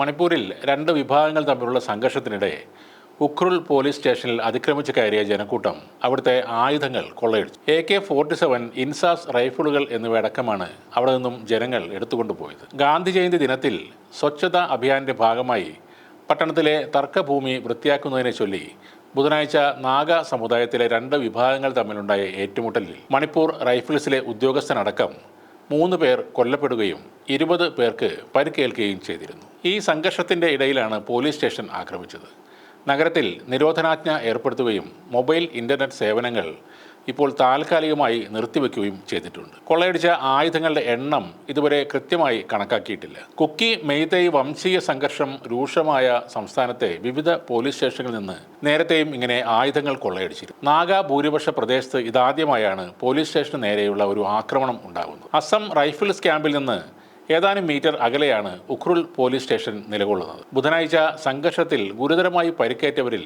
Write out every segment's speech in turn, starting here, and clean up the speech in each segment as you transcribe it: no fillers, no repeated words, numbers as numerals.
മണിപ്പൂരിൽ രണ്ട് വിഭാഗങ്ങൾ തമ്മിലുള്ള സംഘർഷത്തിനിടെ ഉഖ്രുൽ പോലീസ് സ്റ്റേഷനിൽ അതിക്രമിച്ച് കയറിയ ജനക്കൂട്ടം അവിടുത്തെ ആയുധങ്ങൾ കൊള്ളയടിച്ചു. AK-47 ഇൻസാസ് റൈഫിളുകൾ എന്നിവയടക്കമാണ് അവിടെ നിന്നും ജനങ്ങൾ എടുത്തുകൊണ്ടുപോയത്. ഗാന്ധി ജയന്തി ദിനത്തിൽ സ്വച്ഛതാ അഭിയാന്റെ ഭാഗമായി പട്ടണത്തിലെ തർക്കഭൂമി വൃത്തിയാക്കുന്നതിനെ ചൊല്ലി ബുധനാഴ്ച നാഗ സമുദായത്തിലെ രണ്ട് വിഭാഗങ്ങൾ തമ്മിലുണ്ടായ ഏറ്റുമുട്ടലിൽ മണിപ്പൂർ റൈഫിൾസിലെ ഉദ്യോഗസ്ഥനടക്കം 3 പേർ കൊല്ലപ്പെടുകയും 20 പേർക്ക് പരിക്കേൽക്കുകയും ചെയ്തിരുന്നു. ഈ സംഘർഷത്തിൻ്റെ ഇടയിലാണ് പോലീസ് സ്റ്റേഷൻ ആക്രമിച്ചത്. നഗരത്തിൽ നിരോധനാജ്ഞ ഏർപ്പെടുത്തുകയും മൊബൈൽ ഇൻ്റർനെറ്റ് സേവനങ്ങൾ ഇപ്പോൾ താൽക്കാലികമായി നിർത്തിവെക്കുകയും ചെയ്തിട്ടുണ്ട്. കൊള്ളയടിച്ച ആയുധങ്ങളുടെ എണ്ണം ഇതുവരെ കൃത്യമായി കണക്കാക്കിയിട്ടില്ല. കുക്കി മെയ്തേയ് വംശീയ സംഘർഷം രൂക്ഷമായ സംസ്ഥാനത്തെ വിവിധ പോലീസ് സ്റ്റേഷനുകളിൽ നിന്ന് നേരത്തെയും ഇങ്ങനെ ആയുധങ്ങൾ കൊള്ളയടിച്ചിരുന്നു. നാഗ ഭൂരിപക്ഷ പ്രദേശത്ത് ഇതാദ്യമായാണ് പോലീസ് സ്റ്റേഷന് നേരെയുള്ള ഒരു ആക്രമണം ഉണ്ടാകുന്നത്. അസം റൈഫിൾസ് ക്യാമ്പിൽ നിന്ന് ഏതാനും മീറ്റർ അകലെയാണ് ഉഖ്രുൽ പോലീസ് സ്റ്റേഷൻ നിലകൊള്ളുന്നത്. ബുധനാഴ്ച സംഘർഷത്തിൽ ഗുരുതരമായി പരിക്കേറ്റവരിൽ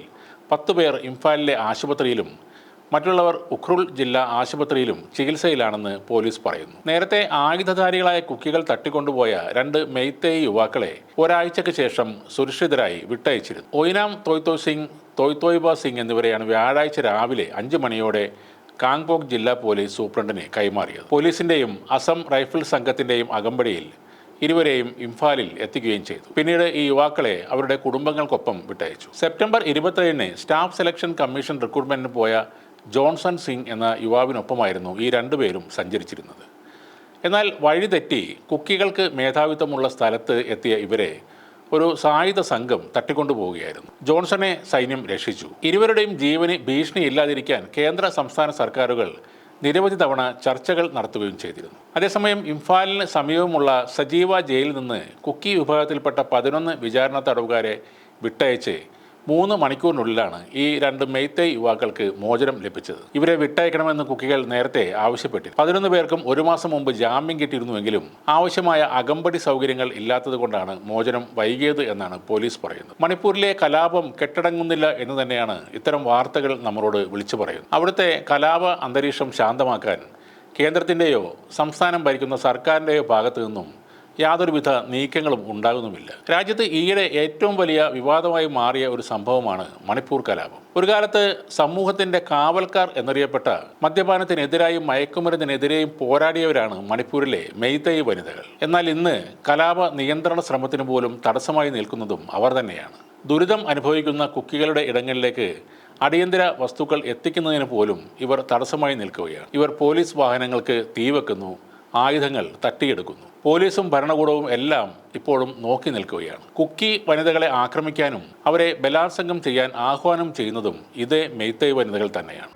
10 പേർ ഇംഫാലിലെ ആശുപത്രിയിലും മറ്റുള്ളവർ ഉഖ്രുൽ ജില്ലാ ആശുപത്രിയിലും ചികിത്സയിലാണെന്ന് പോലീസ് പറയുന്നു. നേരത്തെ ആയുധധാരികളായ കുക്കികൾ തട്ടിക്കൊണ്ടുപോയ 2 മെയ്തേയ് യുവാക്കളെ ഒരാഴ്ചയ്ക്ക് ശേഷം സുരക്ഷിതരായി വിട്ടയച്ചിരുന്നു. ഒയ്നാം തോയ്തോയ് സിംഗ്, തോയ്തോയ്ബ സിംഗ് എന്നിവരെയാണ് വ്യാഴാഴ്ച രാവിലെ 5 മണിയോടെ കാങ്പോക് ജില്ലാ പോലീസ് സൂപ്രണ്ടിന് കൈമാറിയത്. പോലീസിന്റെയും അസം റൈഫിൾ സംഘത്തിന്റെയും അകമ്പടിയിൽ ഇരുവരെയും ഇംഫാലിൽ എത്തിക്കുകയും ചെയ്തു. പിന്നീട് ഈ യുവാക്കളെ അവരുടെ കുടുംബങ്ങൾക്കൊപ്പം വിട്ടയച്ചു. സെപ്റ്റംബർ 27-ന് സ്റ്റാഫ് സെലക്ഷൻ കമ്മീഷൻ റിക്രൂട്ട്മെന്റിന് പോയ ജോൺസൺ സിംഗ് എന്ന യുവാവിനൊപ്പമായിരുന്നു ഈ 2 പേരും സഞ്ചരിച്ചിരുന്നത്. എന്നാൽ വഴിതെറ്റി കുക്കികൾക്ക് മേധാവിത്വമുള്ള സ്ഥലത്ത് എത്തിയ ഇവരെ ഒരു സായുധ സംഘം തട്ടിക്കൊണ്ടുപോവുകയായിരുന്നു. ജോൺസണെ സൈന്യം രക്ഷിച്ചു. ഇരുവരുടെയും ജീവന് ഭീഷണിയില്ലാതിരിക്കാൻ കേന്ദ്ര സംസ്ഥാന സർക്കാരുകൾ നിരവധി തവണ ചർച്ചകൾ നടത്തുകയും ചെയ്തിരുന്നു. അതേസമയം ഇംഫാലിന് സമീപമുള്ള സജീവ ജയിലിൽ നിന്ന് കുക്കി വിഭാഗത്തിൽപ്പെട്ട 11 വിചാരണ തടവുകാരെ വിട്ടയച്ച് 3 മണിക്കൂറിനുള്ളിലാണ് ഈ 2 മെയ്തേയ് യുവാക്കൾക്ക് മോചനം ലഭിച്ചത്. ഇവരെ വിട്ടയക്കണമെന്ന് കുക്കികൾ നേരത്തെ ആവശ്യപ്പെട്ടു. 11 പേർക്കും 1 മാസം മുമ്പ് ജാമ്യം കിട്ടിയിരുന്നുവെങ്കിലും ആവശ്യമായ അകമ്പടി സൗകര്യങ്ങൾ ഇല്ലാത്തതുകൊണ്ടാണ് മോചനം വൈകിയത് എന്നാണ് പോലീസ് പറയുന്നത്. മണിപ്പൂരിലെ കലാപം കെട്ടടങ്ങുന്നില്ല എന്ന് തന്നെയാണ് ഇത്തരം വാർത്തകൾ നമ്മളോട് വിളിച്ചു പറയുന്നത്. അവിടുത്തെ കലാപ അന്തരീക്ഷം ശാന്തമാക്കാൻ കേന്ദ്രത്തിൻ്റെയോ സംസ്ഥാനം ഭരിക്കുന്ന സർക്കാരിൻ്റെയോ ഭാഗത്തു നിന്നും യാതൊരുവിധ നീക്കങ്ങളും ഉണ്ടാകുന്നുമില്ല. രാജ്യത്ത് ഈയിടെ ഏറ്റവും വലിയ വിവാദമായി മാറിയ ഒരു സംഭവമാണ് മണിപ്പൂർ കലാപം. ഒരു കാലത്ത് സമൂഹത്തിൻ്റെ കാവൽക്കാർ എന്നറിയപ്പെട്ട മദ്യപാനത്തിനെതിരായും മയക്കുമരുന്നിനെതിരെയും പോരാടിയവരാണ് മണിപ്പൂരിലെ മെയ്തേയ് വനിതകൾ. എന്നാൽ ഇന്ന് കലാപ നിയന്ത്രണ ശ്രമത്തിന് പോലും തടസ്സമായി നിൽക്കുന്നതും അവർ തന്നെയാണ്. ദുരിതം അനുഭവിക്കുന്ന കുക്കികളുടെ ഇടങ്ങളിലേക്ക് അടിയന്തര വസ്തുക്കൾ എത്തിക്കുന്നതിന് പോലും ഇവർ തടസ്സമായി നിൽക്കുകയാണ്. ഇവർ പോലീസ് വാഹനങ്ങൾക്ക് തീവെക്കുന്നു, ആയുധങ്ങൾ തട്ടിയെടുക്കുന്നു. പോലീസും ഭരണകൂടവും എല്ലാം ഇപ്പോഴും നോക്കി നിൽക്കുകയാണ്. കുക്കി വനിതകളെ ആക്രമിക്കാനും അവരെ ബലാത്സംഗം ചെയ്യാൻ ആഹ്വാനം ചെയ്യുന്നതും ഇതേ മെയ്തേയ് വനിതകൾ തന്നെയാണ്.